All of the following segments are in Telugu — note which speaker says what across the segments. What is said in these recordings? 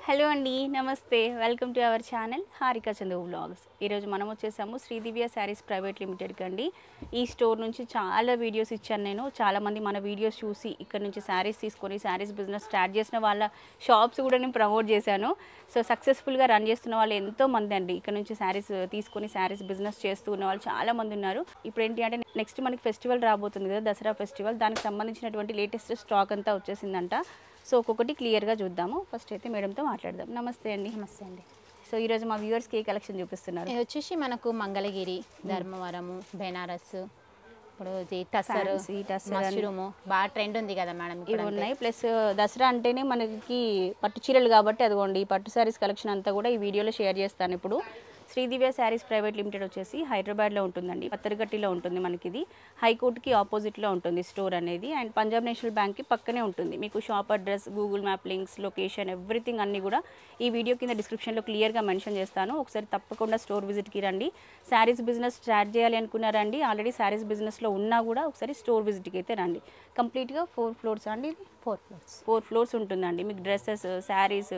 Speaker 1: హలో అండి, నమస్తే. Welcome to our channel Harika Chandu vlogs. ఈరోజు మనం వచ్చేసాము శ్రీదివ్య శారీస్ ప్రైవేట్ లిమిటెడ్కి అండి. ఈ స్టోర్ నుంచి చాలా వీడియోస్ ఇచ్చాను నేను. చాలామంది మన వీడియోస్ చూసి ఇక్కడ నుంచి శారీస్ తీసుకొని శారీస్ బిజినెస్ స్టార్ట్ చేసిన వాళ్ళ షాప్స్ కూడా నేను ప్రమోట్ చేశాను. సో సక్సెస్ఫుల్గా రన్ చేస్తున్న వాళ్ళు ఎంతోమంది అండి. ఇక్కడ నుంచి శారీస్ తీసుకొని శారీస్ బిజినెస్ చేస్తూ ఉన్న వాళ్ళు చాలామంది ఉన్నారు. ఇప్పుడు ఏంటి అంటే నెక్స్ట్ మనకి ఫెస్టివల్ రాబోతుంది కదా, దసరా ఫెస్టివల్. దానికి సంబంధించినటువంటి లేటెస్ట్ స్టాక్ అంతా వచ్చేసిందంట. సో ఒక్కొక్కటి క్లియర్గా చూద్దాము. ఫస్ట్ అయితే మేడంతో మాట్లాడదాం. నమస్తే అండి.
Speaker 2: నమస్తే అండి.
Speaker 1: సో ఈరోజు మా వ్యూవర్స్కి ఏ కలెక్షన్ చూపిస్తున్నారు?
Speaker 2: ఇది వచ్చేసి మనకు మంగళగిరి, ధర్మవరము, బెనారస్, ఇప్పుడు టసర్, మష్రూము బాగా ట్రెండ్ ఉంది కదా మేడం.
Speaker 1: ఇవి ఉన్నాయి. ప్లస్ దసరా అంటేనే మనకి పట్టు చీరలు కాబట్టి అదిగోండి ఈ పట్టు శారీస్ కలెక్షన్ అంతా కూడా ఈ వీడియోలో షేర్ చేస్తాను. ఇప్పుడు శ్రీదివ్య శారీస్ ప్రైవేట్ లిమిటెడ్ వచ్చేసి హైదరాబాద్లో ఉంటుందండి. పత్తరగట్టిలో ఉంటుంది. మనకి ఇది హైకోర్టుకి ఆపోజిట్లో ఉంటుంది స్టోర్ అనేది. అండ్ పంజాబ్ నేషనల్ బ్యాంక్కి పక్కనే ఉంటుంది. మీకు shop address, Google map links, location, everything అన్నీ కూడా ఈ వీడియో కింద డిస్క్రిప్షన్లో క్లియర్గా మెన్షన్ చేస్తాను. ఒకసారి తప్పకుండా స్టోర్ విజిట్కి రండి. శారీస్ బిజినెస్ స్టార్ట్ చేయాలి అనుకున్నారండి, ఆల్రెడీ శారీస్ బిజినెస్లో ఉన్నా కూడా ఒకసారి స్టోర్ విజిట్కి అయితే రండి. కంప్లీట్గా 4 ఫ్లోర్స్ అండి. 4 ఫ్లోర్స్ ఉంటుందండి. మీకు డ్రెస్సెస్, శారీస్,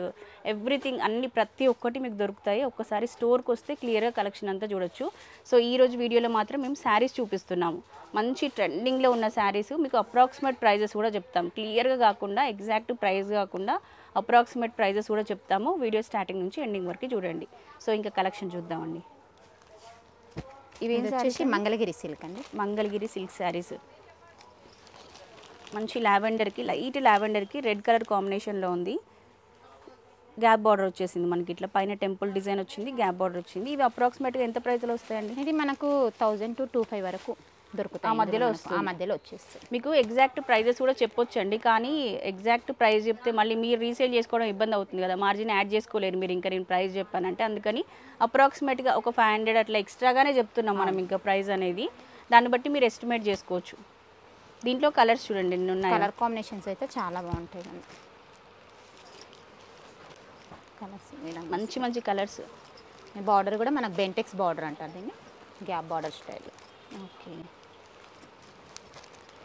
Speaker 1: ఎవ్రీథింగ్ అన్ని ప్రతి ఒక్కటి మీకు దొరుకుతాయి. ఒక్కసారి స్టోర్కి వస్తే క్లియర్గా కలెక్షన్ అంతా చూడొచ్చు. సో ఈరోజు వీడియోలో మాత్రం మేము శారీస్ చూపిస్తున్నాము. మంచి ట్రెండింగ్లో ఉన్న శారీస్ మీకు అప్రాక్సిమేట్ ప్రైజెస్ కూడా చెప్తాం. క్లియర్గా కాకుండా, ఎగ్జాక్ట్ ప్రైస్ కాకుండా అప్రాక్సిమేట్ ప్రైజెస్ కూడా చెప్తాము. వీడియో స్టార్టింగ్ నుంచి ఎండింగ్ వరకు చూడండి. సో ఇంకా కలెక్షన్ చూద్దామండి.
Speaker 2: ఇవి వచ్చేసి మంగళగిరి సిల్క్ అండి.
Speaker 1: మంగళగిరి సిల్క్ శారీస్ మంచి లావెండర్కి, లైట్ లావెండర్కి రెడ్ కలర్ కాంబినేషన్లో ఉంది. గ్యాప్ బార్డర్ వచ్చేసింది మనకి. ఇట్లా పైన టెంపుల్ డిజైన్ వచ్చింది, గ్యాప్ బార్డర్ వచ్చింది. ఇవి అప్రాక్సిమేట్గా ఎంత ప్రైస్లో వస్తాయండి?
Speaker 2: ఇది మనకు 1000 to 25 వరకు దొరుకుతాయి.
Speaker 1: ఆ మధ్యలో
Speaker 2: వచ్చేస్తాయి.
Speaker 1: మీకు ఎగ్జాక్ట్ ప్రైజెస్ కూడా చెప్పొచ్చండి, కానీ ఎగ్జాక్ట్ ప్రైస్ చెప్తే మళ్ళీ మీరు రీసేల్ చేసుకోవడం ఇబ్బంది అవుతుంది కదా, మార్జిన్ యాడ్ చేసుకోలేరు మీరు ఇంకా నేను ప్రైస్ చెప్పానంటే. అందుకని అప్రాక్సిమేట్గా ఒక 500 అట్లా ఎక్స్ట్రాగానే చెప్తున్నాం మనం ఇంకా ప్రైస్ అనేది. దాన్ని బట్టి మీరు ఎస్టిమేట్ చేసుకోవచ్చు. దీంట్లో కలర్స్ చూడండి ఎన్ని ఉన్నాయి.
Speaker 2: కలర్ కాంబినేషన్స్ అయితే చాలా బాగుంటాయి అండి. కలర్స్
Speaker 1: మంచి మంచి కలర్స్.
Speaker 2: బార్డర్ కూడా మనకు బెంటెక్స్ బార్డర్ అంటారు దీన్ని, gap border style.
Speaker 1: Okay.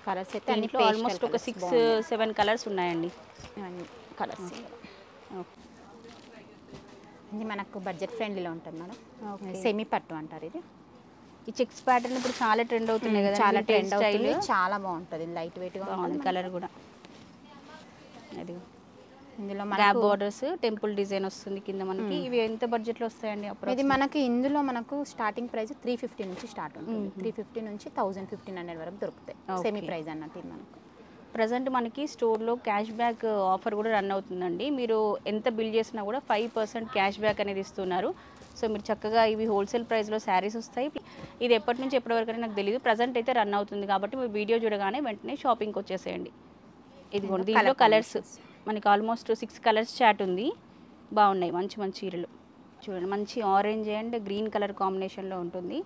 Speaker 2: Colours అయితే
Speaker 1: దీంట్లో ఆల్మోస్ట్ ఒక 6-7 కలర్స్ ఉన్నాయండి.
Speaker 2: కలర్స్ ఇది మనకు బడ్జెట్ ఫ్రెండ్లీలో ఉంటుంది మేడం. సెమీ పట్టు అంటారు ఇది.
Speaker 1: ఈ చెక్స్ ప్యాటర్న్ ఇప్పుడు చాలా ట్రెండ్ అవుతుంది కదా,
Speaker 2: చాలా ట్రెండ్ అవుతుంది. చాలా బాగుంటుంది, లైట్ వెయిట్గా
Speaker 1: బాగుంది. కలర్ కూడా అది
Speaker 2: ఇందులో
Speaker 1: గ్యాప్ బార్డర్స్, టెంపుల్ డిజైన్ వస్తుంది కింద మనకి. ఇవి ఎంత బడ్జెట్లో వస్తాయండి?
Speaker 2: ఇది మనకి ఇందులో మనకు స్టార్టింగ్ ప్రైస్ 350 నుంచి స్టార్ట్ ఉంటుంది. 350 నుంచి 1000-1500 వరకు దొరుకుతాయి. సెమీ ప్రైస్ అన్నట్టు ఇది మనకు.
Speaker 1: ప్రజెంట్ మనకి స్టోర్లో క్యాష్ బ్యాక్ ఆఫర్ కూడా రన్ అవుతుందండి. మీరు ఎంత బిల్ చేసినా కూడా 5% క్యాష్ బ్యాక్ అనేది ఇస్తున్నారు. సో మీరు చక్కగా ఇవి హోల్సేల్ ప్రైస్లో శారీస్ వస్తాయి. ఇది ఎప్పటి నుంచి ఎప్పటి వరకు నాకు తెలియదు, ప్రజెంట్ అయితే రన్ అవుతుంది కాబట్టి మీరు వీడియో చూడగానే వెంటనే షాపింగ్కి వచ్చేసేయండి. ఇదిగోండి దీంట్లో కలర్స్ మనకి ఆల్మోస్ట్ 6 కలర్స్ చాట్ ఉంది. బాగున్నాయి మంచి మంచి చీరలు చూడండి. మంచి ఆరెంజ్ అండ్ గ్రీన్ కలర్ కాంబినేషన్లో ఉంటుంది.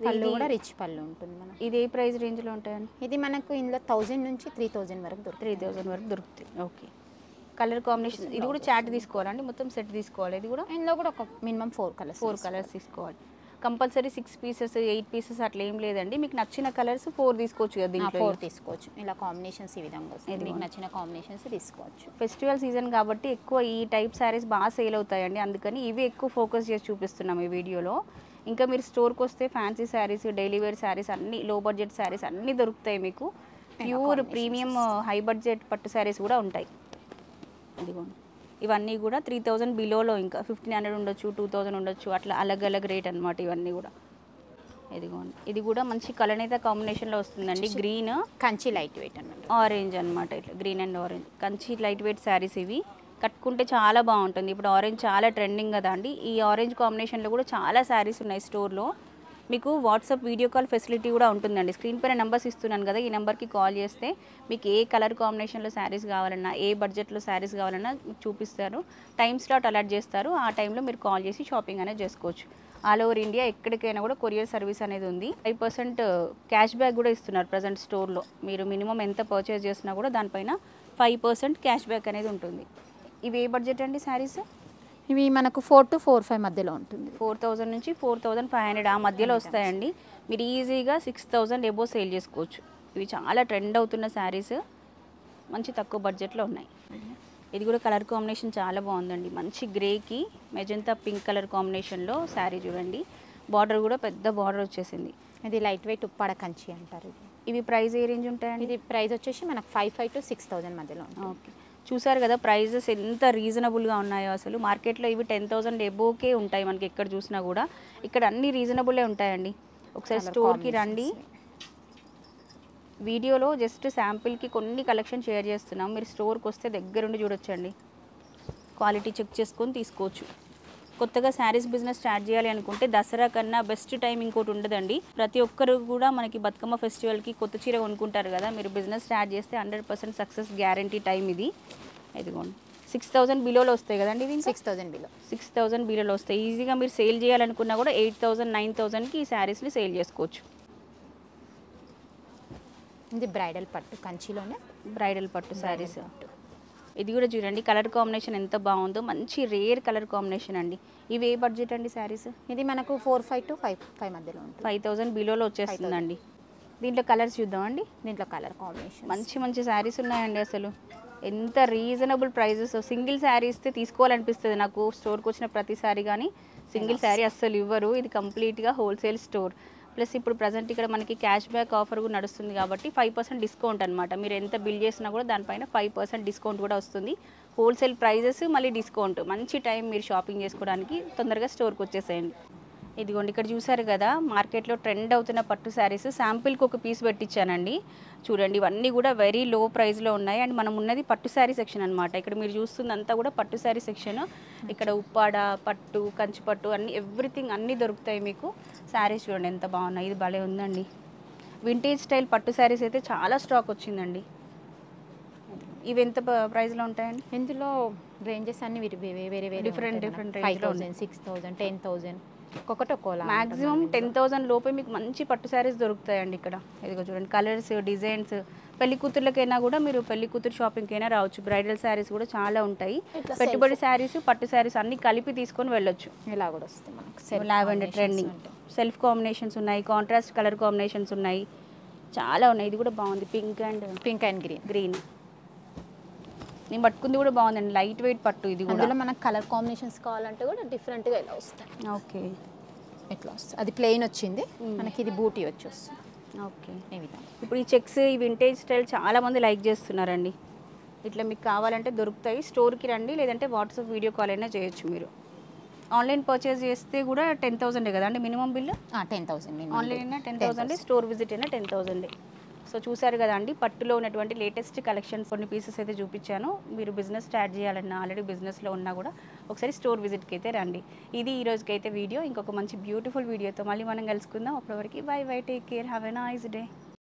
Speaker 2: పళ్ళు కూడా రిచ్ పళ్ళు ఉంటుంది మనకి.
Speaker 1: ఇది ఏ ప్రైస్ రేంజ్లో ఉంటాయండి?
Speaker 2: ఇది మనకు ఇందులో 1000 నుంచి 3000 వరకు దొరుకుతుంది.
Speaker 1: 3000 వరకు దొరుకుతాయి. ఓకే. కలర్ కాంబినేషన్ ఇది కూడా చాట్ తీసుకోవాలండి, మొత్తం సెట్ తీసుకోవాలి. ఇది కూడా
Speaker 2: ఇందులో కూడా ఒక మినిమం 4 కలర్స్
Speaker 1: తీసుకోవాలి. కంపల్సరీ 6 పీసెస్ 8 పీసెస్ అట్లా ఏం లేదండి. మీకు నచ్చిన కలర్స్ 4 తీసుకోవచ్చు కదా. దీంట్లో
Speaker 2: 4 తీసుకోవచ్చు. ఇలా కాంబినేషన్స్ ఈ విధంగా వస్తాయి. మీకు నచ్చిన కాంబినేషన్స్ తీసుకోవచ్చు.
Speaker 1: ఫెస్టివల్ సీజన్ కాబట్టి ఎక్కువ ఈ టైప్ శారీస్ బాగా సేల్ అవుతాయండి. అందుకని ఇవి ఎక్కువ ఫోకస్ చేసి చూపిస్తున్నాం ఈ వీడియోలో. ఇంకా మీరు స్టోర్కి వస్తే fancy saris, daily wear saris అన్నీ, లో బడ్జెట్ శారీస్ అన్నీ దొరుకుతాయి మీకు. ప్యూర్ ప్రీమియం హై బడ్జెట్ పట్టు శారీస్ కూడా ఉంటాయి. ఇదిగోండి ఇవన్నీ కూడా 3000 బిలోలో, ఇంకా 1500 ఉండొచ్చు, 2000 ఉండొచ్చు, అట్లా అలగ్ రేట్ అనమాట ఇవన్నీ కూడా. ఇదిగోండి ఇది కూడా మంచి కలనేత కాంబినేషన్లో వస్తుందండి. గ్రీన్
Speaker 2: కంచి లైట్ వెయిట్ అన్నమాట,
Speaker 1: ఆరెంజ్ అనమాట. ఇట్లా green and orange Kanchi light weight saris ఇవి. కట్టుకుంటే చాలా బాగుంటుంది. ఇప్పుడు ఆరెంజ్ చాలా ట్రెండింగ్ కదా అండి. ఈ ఆరెంజ్ కాంబినేషన్లో కూడా చాలా శారీస్ ఉన్నాయి స్టోర్లో. మీకు వాట్సాప్ వీడియో కాల్ ఫెసిలిటీ కూడా ఉంటుందండి. స్క్రీన్ పైన నెంబర్స్ ఇస్తున్నాను కదా, ఈ నెంబర్కి కాల్ చేస్తే మీకు ఏ కలర్ కాంబినేషన్లో శారీస్ కావాలన్నా, ఏ బడ్జెట్లో శారీస్ కావాలన్నా చూపిస్తారు. టైం స్లాట్ అలాట్ చేస్తారు. ఆ టైంలో మీరు కాల్ చేసి షాపింగ్ అనేది చేసుకోవచ్చు. ఆల్ ఓవర్ ఇండియా ఎక్కడికైనా కూడా కొరియర్ సర్వీస్ అనేది ఉంది. 5% క్యాష్ బ్యాక్ కూడా ఇస్తున్నారు ప్రజెంట్ స్టోర్లో. మీరు మినిమం ఎంత పర్చేస్ చేసినా కూడా దానిపైన 5% క్యాష్ బ్యాక్ అనేది ఉంటుంది. ఇవి ఏ బడ్జెట్ అండి శారీస్?
Speaker 2: ఇవి మనకు 4 to 4-5 మధ్యలో ఉంటుంది.
Speaker 1: 4000 నుంచి 4500 ఆ మధ్యలో వస్తాయండి. మీరు ఈజీగా 6000 ఎబో సేల్ చేసుకోవచ్చు. ఇవి చాలా ట్రెండ్ అవుతున్న శారీస్, మంచి తక్కువ బడ్జెట్లో ఉన్నాయి. ఇది కూడా కలర్ కాంబినేషన్ చాలా బాగుందండి. మంచి గ్రేకి మెజంతా పింక్ కలర్ కాంబినేషన్లో శారీ చూడండి. బార్డర్ కూడా పెద్ద బార్డర్ వచ్చేసింది.
Speaker 2: ఇది లైట్ వెయిట్ ఉప్పాడ కంచి అంటారు.
Speaker 1: ఇవి ప్రైస్ ఏ రేంజ్ ఉంటాయండి?
Speaker 2: ఇది ప్రైస్ వచ్చేసి మనకు 5,500 to 6,000 మధ్యలో.
Speaker 1: ఓకే, చూసారు కదా ప్రైజెస్ ఎంత రీజనబుల్గా ఉన్నాయో. అసలు మార్కెట్లో ఇవి 10,000 ఎబోకే ఉంటాయి మనకి ఎక్కడ చూసినా కూడా. ఇక్కడ అన్ని రీజనబుల్లే ఉంటాయండి. ఒకసారి స్టోర్కి రండి. వీడియోలో జస్ట్ శాంపిల్కి కొన్ని కలెక్షన్ షేర్ చేస్తున్నాం. మీరు స్టోర్కి వస్తే దగ్గరుండి చూడొచ్చండి. క్వాలిటీ చెక్ చేసుకొని తీసుకోవచ్చు. కొత్తగా శారీస్ బిజినెస్ స్టార్ట్ చేయాలి అనుకుంటే దసరా కన్నా బెస్ట్ టైం ఇంకోటి ఉండదండి. ప్రతి ఒక్కరు కూడా మనకి బతుకమ్మ ఫెస్టివల్కి కొత్త చీర కొనుక్కుంటారు కదా. మీరు బిజినెస్ స్టార్ట్ చేస్తే 100% సక్సెస్ గ్యారంటీ టైం ఇది. ఇదిగోండి 6,000 బిలోలో వస్తాయి కదండి. ఇవి 6,000 బిలోలో వస్తాయి. ఈజీగా మీరు సేల్ చేయాలనుకున్నా కూడా 8,000 9,000కి ఈ శారీస్ని సేల్ చేసుకోవచ్చు.
Speaker 2: ఇది బ్రైడల్ పట్టు కంచిలోనే
Speaker 1: బ్రైడల్ పట్టు శారీస్. ఇది కూడా చూడండి కలర్ కాంబినేషన్ ఎంత బాగుందో. మంచి రేర్ కలర్ కాంబినేషన్ అండి. ఇవి ఏ బడ్జెట్ అండి శారీస్?
Speaker 2: ఇది మనకు 4,500 to 5,500 మధ్యలో ఉంటుంది.
Speaker 1: 5,000 బిలోలో వచ్చేస్తుందండి. దీంట్లో కలర్స్ చూద్దామండి.
Speaker 2: దీంట్లో కలర్ కాంబినేషన్
Speaker 1: మంచి మంచి శారీస్ ఉన్నాయండి. అసలు ఎంత రీజనబుల్ ప్రైజెస్. సింగిల్ శారీ ఇస్తే తీసుకోవాలనిపిస్తుంది నాకు స్టోర్కి వచ్చిన ప్రతిసారి. కానీ సింగిల్ శారీ అస్సలు ఇవ్వరు. ఇది కంప్లీట్గా హోల్సేల్ స్టోర్. ప్లస్ ఇప్పుడు ప్రజెంట్ ఇక్కడ మనకి క్యాష్ బ్యాక్ ఆఫర్ కూడా నడుస్తుంది కాబట్టి 5% డిస్కౌంట్ అనమాట. మీరు ఎంత బిల్ చేసినా కూడా దానిపైన 5% డిస్కౌంట్ కూడా వస్తుంది. హోల్సేల్ ప్రైజెస్ మళ్ళీ డిస్కౌంట్. మంచి టైం మీరు షాపింగ్ చేసుకోవడానికి. తొందరగా స్టోర్కి వచ్చేసేయండి. ఇదిగోండి ఇక్కడ చూసారు కదా మార్కెట్లో ట్రెండ్ అవుతున్న పట్టు శారీస్. శాంపిల్కి ఒక పీస్ పెట్టించానండి. చూడండి ఇవన్నీ కూడా వెరీ లో ప్రైస్లో ఉన్నాయి. అండ్ మనం ఉన్నది పట్టు శారీ సెక్షన్ అనమాట. ఇక్కడ మీరు చూస్తుందంతా కూడా పట్టు శారీ సెక్షన్. ఇక్కడ ఉప్పాడ పట్టు, కంచి పట్టు అన్ని ఎవ్రీథింగ్ అన్నీ దొరుకుతాయి మీకు. శారీస్ చూడండి ఎంత బాగున్నాయి. ఇది భలే ఉందండి. వింటేజ్ స్టైల్ పట్టు శారీస్ అయితే చాలా స్టాక్ వచ్చిందండి. ఇవి ఎంత ప్రైస్లో ఉంటాయండి?
Speaker 2: ఇందులో రేంజెస్ అన్ని వేరే
Speaker 1: డిఫరెంట్
Speaker 2: 5,000 6,000 10,000 ఒక్కొక్కటి ఒక్కోలా.
Speaker 1: మ్యాక్సిమం 10,000 లోపే మీకు మంచి పట్టు శారీస్ దొరుకుతాయండి ఇక్కడ. ఇదిగో చూడండి కలర్స్, డిజైన్స్. పెళ్లి కూతుర్లకైనా కూడా మీరు పెళ్లి కూతురు షాపింగ్కి అయినా రావచ్చు. బ్రైడల్ శారీస్ కూడా చాలా ఉంటాయి. పెట్టుబడి శారీస్, పట్టు శారీస్ అన్ని కలిపి తీసుకొని వెళ్ళొచ్చు.
Speaker 2: ఇలా కూడా వస్తుంది మనకు.
Speaker 1: లావెండర్ ట్రెండింగ్ సెల్ఫ్ కాంబినేషన్స్ ఉన్నాయి. కాంట్రాస్ట్ కలర్ కాంబినేషన్స్ ఉన్నాయి. చాలా ఉన్నాయి. ఇది కూడా బాగుంది. Pink and green. నేను పట్టుకుంది కూడా బాగుందండి. లైట్ వెయిట్ పట్టు. ఇది కూడా
Speaker 2: అందులో మనకు కలర్ కాంబినేషన్స్ కావాలంటే కూడా డిఫరెంట్గా ఇలా వస్తాయి.
Speaker 1: ఓకే,
Speaker 2: ఇట్లా వస్తుంది. అది ప్లెయిన్ వచ్చింది మనకి. ఇది బూటీ వచ్చి వస్తుంది.
Speaker 1: ఓకే, ఇప్పుడు ఈ చెక్స్, ఈ వింటేజ్ స్టైల్ చాలా మంది లైక్ చేస్తున్నారండి. ఇట్లా మీకు కావాలంటే దొరుకుతాయి. స్టోర్కి రండి, లేదంటే వాట్సాప్ వీడియో కాల్ అయినా చేయొచ్చు. మీరు ఆన్లైన్ పర్చేస్ చేస్తే కూడా 10,000 కదా అండి మినిమం బిల్?
Speaker 2: 10,000.
Speaker 1: ఆన్లైన్ అయినా 10,000, స్టోర్ విజిట్ అయినా 10,000. సో చూసారు కదా అండి పట్టులో ఉన్నటువంటి లేటెస్ట్ కలెక్షన్స్ కొన్ని పీసెస్ అయితే చూపించాను. మీరు బిజినెస్ స్టార్ట్ చేయాలన్నా, ఆల్రెడీ బిజినెస్లో ఉన్నా కూడా ఒకసారి స్టోర్ విజిట్కి అయితే రండి. ఇది ఈ రోజుకైతే వీడియో. ఇంకొక మంచి బ్యూటిఫుల్ వీడియోతో మళ్ళీ మనం కలుసుకుందాం. అప్పటివరకు by by, take care, have a nice day.